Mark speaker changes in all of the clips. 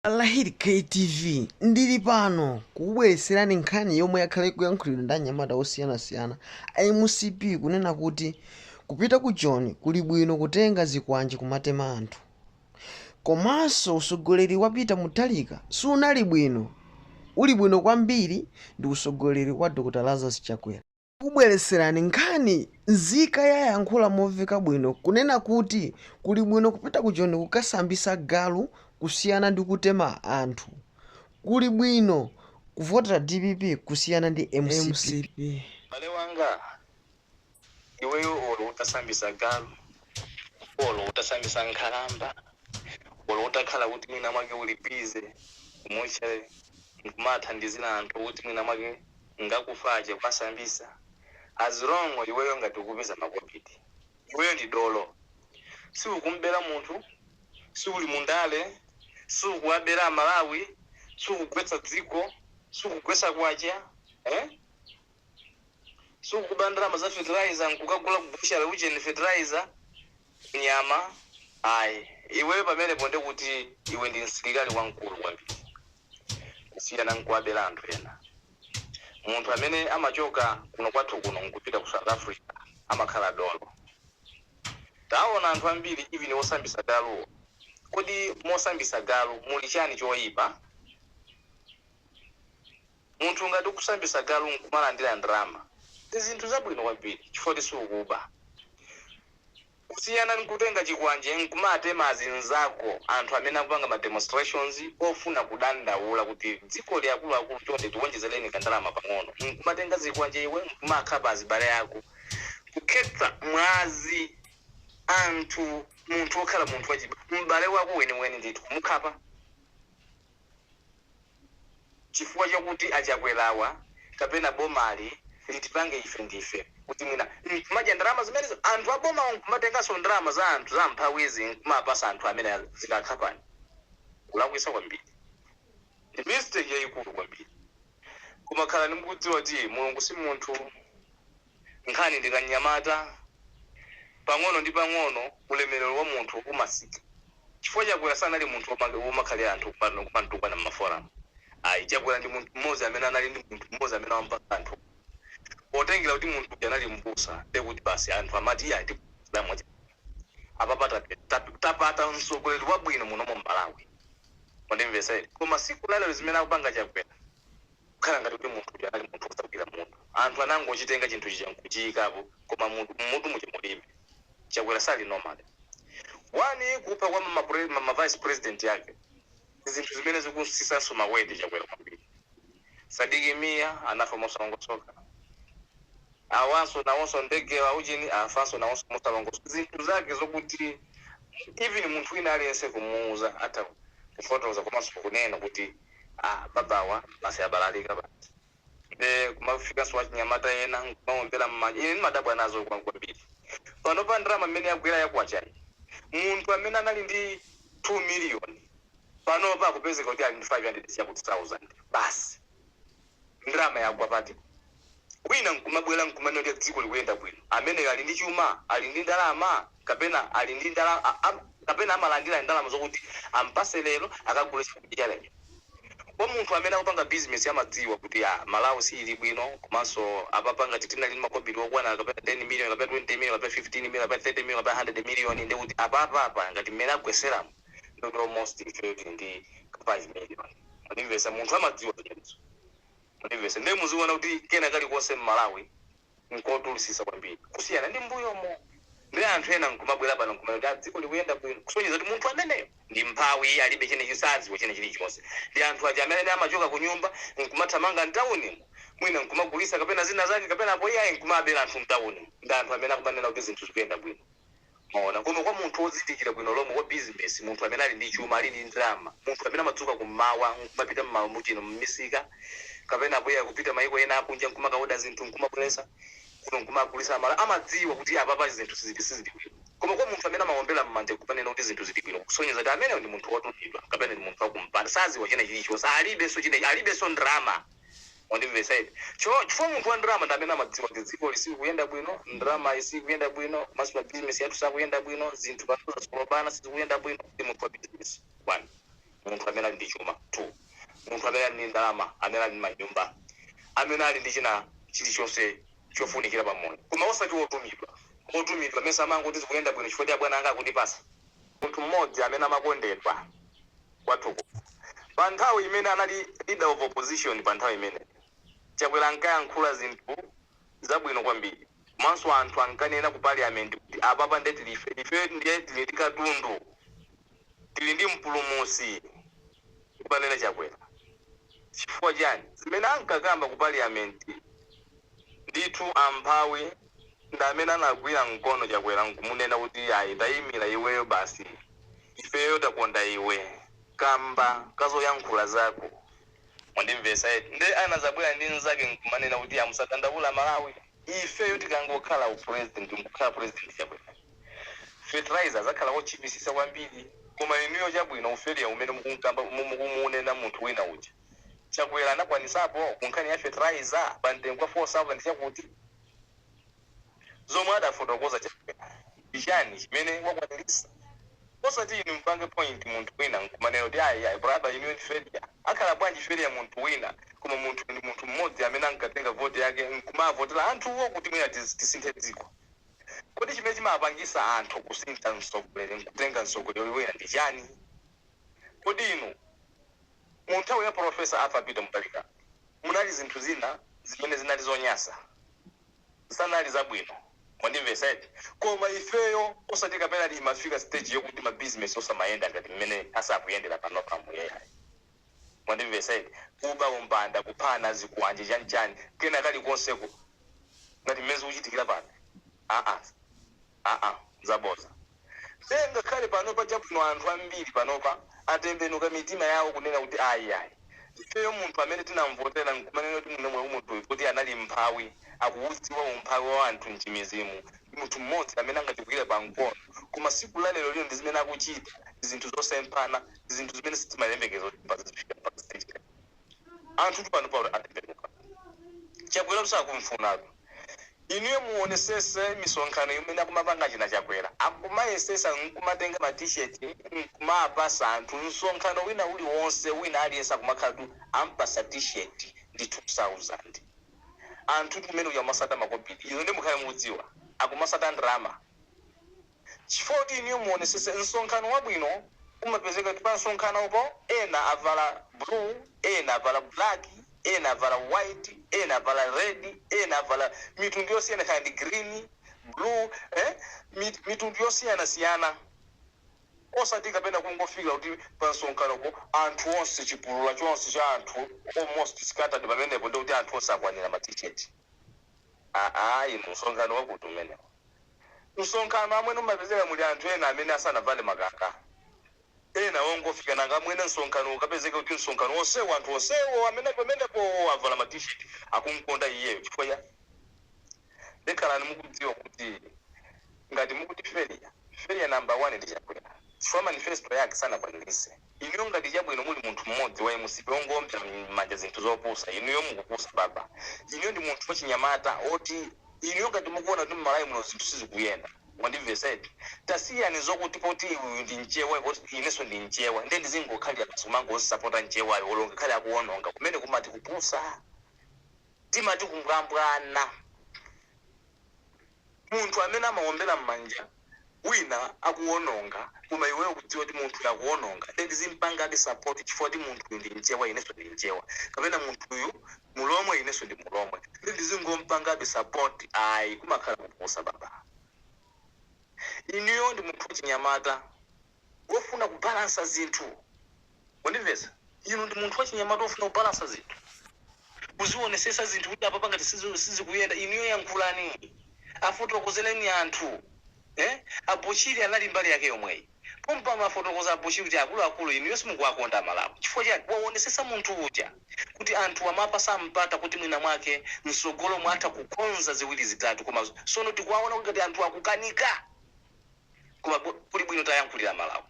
Speaker 1: Lahiri KTV ndili pano kubwereserani nkhani yomwe yakhale kuyankhulidwa ndi anyamata osiyanasiyana a MCP kunena kuti kupita ku John kuli bwino kutenga zikwanje kumatema anthu. Komanso usogoleri wapita Mutharika sunali bwino, uli bwino kwambiri ndi usogoleri wa Dr. Lazarus Chakwera. Kubwereserani nkhani nzika yayankhula moveka bwino kunena kuti kuli bwino kupita ku John kukasambisa galu kusiyana ndi kutema anthu. Kuli bwino kuvotera DPP kusiyana ndi MCP.
Speaker 2: Bale wanga iweyo olo utasambisa galu, olo utasambisa nkhalamba, olo utakhala kuti mwina mwake ulipize kumutcha nkumathandizira anthu kuti mwina mwake ngakufaje kwasambisa. As long iweyo ngati ukupeza makobidi, iweyo ndi dolo. Si ukumbera munthu, si uli mundale, si ukuwabera Malawi, si ukugwetsa dziko, si ukugwetsa kwacha, si ukubandira maza fertilizer nkukagula kubushara ujeni fertilizer nyama. Ayi, iweyo pamene ponde kuti iwe ndi msilikali wankulu kwambiri kusiyana nkuwabera anthu ena. Munthu amene amachoka kuno kwathu kuno nkupita ku South Africa amakhala dolo. Taona anthu ambiri even osambisa galu. Kodi mosambisa galu muli chani choyipa? Munthu ngati ukusambisa galu nkumalandira ndalama, ndi zinthu zabwino kwambiri chifukwa sukuba. Kusiyana nkutenga chikwanje nkumatema azinzako anthu amene akupanga ma demonstrations ofuna kudandaula kuti dziko liakuluakulu chonde tiwonjezereni kandalama pang'ono. Nkumatenga zikwanje iwe nkumakhapa azibale yako kukhetsa mwazi anthu munthu okhala munthu wachiba mbale wako weni ndithu kumukhapa chifukwa chakuti achakwerawa kapena bomali litipange ife ndife kuti mwina maja ndalama zimenezo anthu aboma nkumatenganso ndalama za anthu za mphawizi nkumapasa anthu amene zikakhapani. Kulakwisa kwambiri, ndi mistake yayikulu kwambiri. Kumakhala nimkudziwa kuti mulungu si munthu, nkhani ndikanyamata pang'ono ndi pang'ono ulemerero wa munthu umasika. Chifukwa Chakwera sanali munthu womakhalira anthu kumantukwa na maforamu. Ayi, Chakwera ndi munthu mmodzi amene anali ndi munthu mmodzi amene wampaka anthu. Potengera kuti munthu anali mbusa ndekuti basi anthu amati iya ndi lamwacha apapata tapata msogoleri wabwino muno mu Malawi. Mondimvesa koma siku lalo zimene akupanga Chakwera kukhala ngati kuti munthu anali munthu wosagwira munthu. Anthu anangochitenga chinthu chiyankuchiyikapo koma munthu muchimulibe. Chakwera sali normal. Wani kupha kwa mama vice president yake zinthu zimene zikusisanso mawedi Chakwera kwambiri. Sadiki Mia anafa mosalongosoka. Awanso nawonso ndege wa ujini afanso nawonso mosalongosoka. Zinthu zake zokuti even munthu wina aliyense kumuuza hata kufotoza komanso kunena kuti babawa basi abalalika basi. Kumafika so wachinyamata ena nkumaombera mmaji. Ine madabwa nazo kwambiri. Pano pa ndalama mmene yagwera yakwachani. Munthu amene anali ndi 2 million pano pa kupezeka kuti ali ndi 500,000 basi. Ndalama yagwa pati. Wina nkumabwera nkumanoti dziko likuyenda bwino. Amene ali ndi chuma, ali ndi ndalama, kapena ali ndi ndalama, kapena amalandira ndalama zokuti ampase lero akagula chakudya lero. Kwa munthu amene akupanga business amadziwa kuti Malawi si ili bwino komanso apapanga titina lini makobiri okwana kapena 10 million kapena 20 million kapena 15 million kapena 30 million kapena 100 million ndi kuti apapa ngati mmene agweseramu ndi almost ndi 5 million. Ndimvesa munthu amadziwa zimenezo. Ndimvesa ndi muziona kuti kena kali konse Malawi nkotulisisa kwambiri kusiyana ndi mbuyomo. Ndi anthu ena nkumabwera pano nkumayenda dziko likuyenda bwino kusonyeza kuti munthu ameneyo ndi mphawi alibe chene chisadziwa chene chilichonse. Ndi anthu aja amene amachoka ku nyumba nkumathamanga mtawuni mwina nkumagulisa kapena zina zake kapena apo iye nkumabera anthu mtawuni. Ndi anthu amene akumanena kuti zinthu zikuyenda bwino. Maona kuno kwa munthu wozindikira bwino lomwe kwa business, munthu amene ali ndi chuma ali ndi ndalama, munthu amene amadzuka kummawa nkumapita m'mamuchino mmisika kapena apo iye kupita maiko ena akunja nkumakaoda zinthu nkumabweresa kuno nkumagulisa amala amadziwa kuti apapa zinthu sizili bwino. Koma kwa munthu amene amaombera mmanja kupanena kuti zinthu zili bwino kusonyeza kuti amene ndi munthu wotulidwa kapena ndi munthu wakumpanda saziwa chene chilichonse alibenso ndalama. Ondimvesa chifukwa munthu wa ndalama ndi amene amadziwa kuti dziko lisili kuyenda bwino, ndalama isili kuyenda bwino, maso business yathu sakuyenda bwino, zinthu pano zikuyenda bwino, ndi munthu wa business. One. munthu amene ali ndi chuma 2 munthu amene ali ndi ndalama amene ali ndi manyumba amene ali ndi china chilichonse chofunikira pamoyo koma osati otumidwa mesa amango tizikuyenda bwino chifukwa bwana anga akundipasa munthu mmodzi amene amakondedwa kwathuko pa nthawi imene anali leader of opposition pa nthawi imene Chakwera ankayankhula zinthu zabwino kwambiri manso anthu ankanena ku parliament kuti apapa ndeti ife ndiye tili ndi katundu tili ndi mpulumusi kupanena Chakwera chifukwa chani zimene ankakamba ku parliament ndithu amphawi ndamene anagwira mkono Chakwera nkumunena kuti ayi tayimira iweyo basi ifeyo takonda iwe kamba kazoyankhula zako mwandimvesa eti nde anazabwera ndi nzake nkumanena kuti amusadandaula Malawi ifeyo tikangokhala upresident nkukhala president Chakwera fertilizer zakhala wochipisisa kwambiri koma inuyo chabwino uferia umene mukumunena munthu wina uja Chakwera anakwanisapo kunkhani ya fertilizer pandengwa 4000 chakuti zomwe adafotokoza Chakwera ichani chimene wakwanilisa osati inu mpange point munthu wina nkumanena kuti ayi brother inuyo ndiferia akhala bwanji feria munthu wina koma munthu ndi munthu mmodzi amene ankatenga vote yake nkumavotera anthuwo kuti mwina tisinthe dziko kodi chimene chimapangisa anthu kusintha mtsogoleri nkutenga mtsogoleri wina ndi chani kodi inu mu nthawi ya Profesa Arthur Peter Mutharika munali zinthu zina zimene zinali zonyasa sanali zabwino mwandimvesa eti koma ifeyo osati kapena imafika stage yokuti mabusiness osamayenda ngati mmene asakuyendera pano pamuyeyayi mwandimvesa eti kuba umbanda kuphana zikuwanje chanchani kena kali konseko ngati mmene zikuchitikira pano zaboza senga khale panopa chabwino anthu ambiri panopa atembenuka mitima yawo kunena kuti ayi ifeyo munthu amene tinamvotera nkumanena kuti munemwe umunthu kuti anali mphawi akuuziwa umphawi wa anthu mchimizimu munthu mmodzi amene angatibwire pa mkono koma siku la lero lino ndi zimene akuchita zinthu zosempana zinthu zimene sitimayembekezo pazifika pa stage anthu panopa atembenuka Chakwera sakumfunako inuyo muonesese misonkhano imene akumapanga china Chakwera akumayesesa nkumatenga ma t-shirt nkumapasa anthu msonkhano wina uli wonse wina aliyesa kumakhatu ampasa t-shirt ndi 2000 anthu kumene uya masata makopiti izo ndi mukhale mudziwa akumasata ndrama chifoti inuyo muonesese msonkhano wabwino umapezeka kuti pa msonkhano upo ena avala blue ena avala black ena avala white ena avala red ena avala mitundu yosiyana kandi green blue mitundu yosiyana osati kapena kungofika kuti pa msonkhano upo anthu onse chipulula chonse cha anthu almost scattered pamenepo ndi kuti anthu onse akwanira ma t-shirt inu msonkhano wakuti umenewo msonkhano amwene umapezeka muli anthu ena amene asanavale makaka ena wongofika nanga mwene msonkhano ukapezeka kuti msonkhano onsewo anthu onsewo amene pamenepo avala ma t-shirt akumkonda iyeyo chifukwa ya dekhalani mukudziwa kuti ngati mukuti feria number 1 ndi Chakwera chifukwa manifesto yake sanakwanilise inuyo ngati chabwino muli munthu mmodzi wa MCP ongompya manja zinthu zopusa inuyo mukupusa baba inuyo ndi munthu wachinyamata oti inuyo ngati mukuona kuti mmalayi muno zinthu sizikuyenda mwandimvesa eti tasiyani zokuti poti uyu ndi mchewa poti ineso ndi mchewa ndi ndizingokhalira pasumango osapota mchewayo olonga khali akuononga kumene kumati kupusa timati kumbwambwana munthu amene amawombera mmanja wina akuononga koma iweyo kudziwa kuti munthu akuononga ndi zimpanga adi support chifukwa kuti munthu ndi mchewa ineso ndi mchewa kapena munthu uyu mulomwe ineso ndi mulomwe ndi zingompanga adi support ayi kumakhala kupusa baba inuyo ndi munthu wachinyamata wofuna kubalansa zinthu mwandimvesa inu ndi munthu wachinyamata wofuna kubalansa zinthu kuzionesesa zinthu kuti apapa ngati sizikuyenda inuyo yankhulani afotokozeleni anthu Abuchiri anali mbali yake yomweyi pompa mafotokoza Abuchiri kuti akuluakulu inuyo simukuwakonda Malawi chifukwa chani waonesesa munthu uja kuti anthu amapasa mpata kuti mwina mwake msogolo mwatha kukonza ziwiri zitatu koma sono tikuwaona kuti anthu akukanika koma kuli bwino tayankhulira Malawi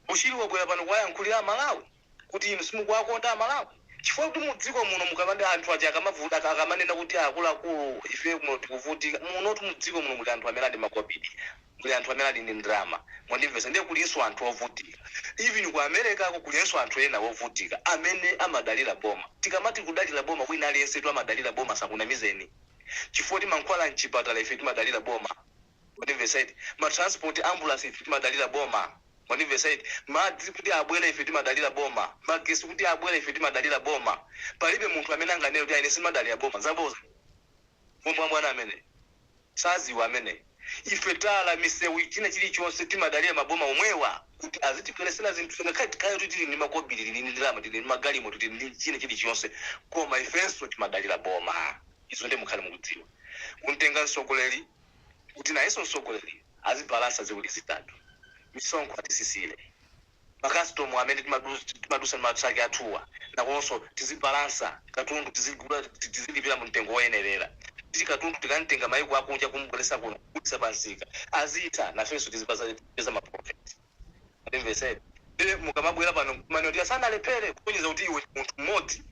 Speaker 2: Buchiri wabwera pano kuyankhulira Malawi kuti inu simukuwakonda Malawi chifukwa kuti mudziko muno mukamanda anthu aja akamavuta akamanena kuti akuluakulu ife muno tikuvutika munoti mudziko muno muli anthu amene ali makobidi muli anthu amene ali ndi ndrama mwandimvesa ndiye kulinso anthu ovutika even ku America ako kulinso anthu ena ovutika amene amadalira boma tikamati kudalira boma wina aliyense tu amadalira boma sakunamizeni chifukwa timankhwala mchipatala ife timadalira boma mwandimvesa ma transport ambulance ife timadalira boma mwandimvesa madzi kuti abwere ife timadalira boma magesi kuti abwere ife timadalira boma palibe munthu amene anganene kuti aine simadalira boma zaboza mwana amene saziwa amene ife tala misewu china chilichonse timadalira maboma omwewa kuti azitipelesera zinthu ngakhale tikale tili ndi makobiri tili ndi ndalama tili ndi magalimo tili ndi china chilichonse koma ifenso timadalira boma izo ndi mukhale mukudziwa kuntenga msogoleri kuti nayenso msogoleri azibalansa ziwiri zitatu misonkho atisisile makastomu amene timadusa matraki athuwa nakonso tizibalansa katundu tizigula tizilipira mtengo woyenerera titi katundu tikanitenga maiko akunja kumubweresa kuno kutisa pansika azita nafenso tizipeza maprofit ndimvesere ndile mukamabwera pano manoti asanalepere kuonyeza kuti iwe munthu mmodzi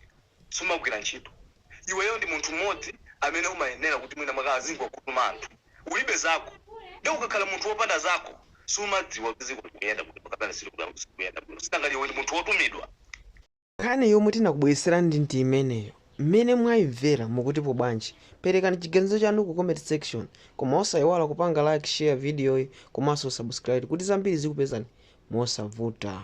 Speaker 2: sumagwira ntchito iweyo ndi munthu mmodzi amene umayenera kuti mwina mwakazingwa kutuma anthu ulibe zako nde ukakhala munthu wopanda zako sumadziwa kuziko kuyenda kuti pakapana siri kuyenda kuno sitangali wewe munthu wotumidwa
Speaker 1: nkhani yomwe tinakubwesera ndi imeneyo mmene mwayimvera mukutipo bwanji perekani chiganizo chanu ku comment section koma osayiwala kupanga like share video komanso subscribe kuti zambiri zikupezani mosavuta.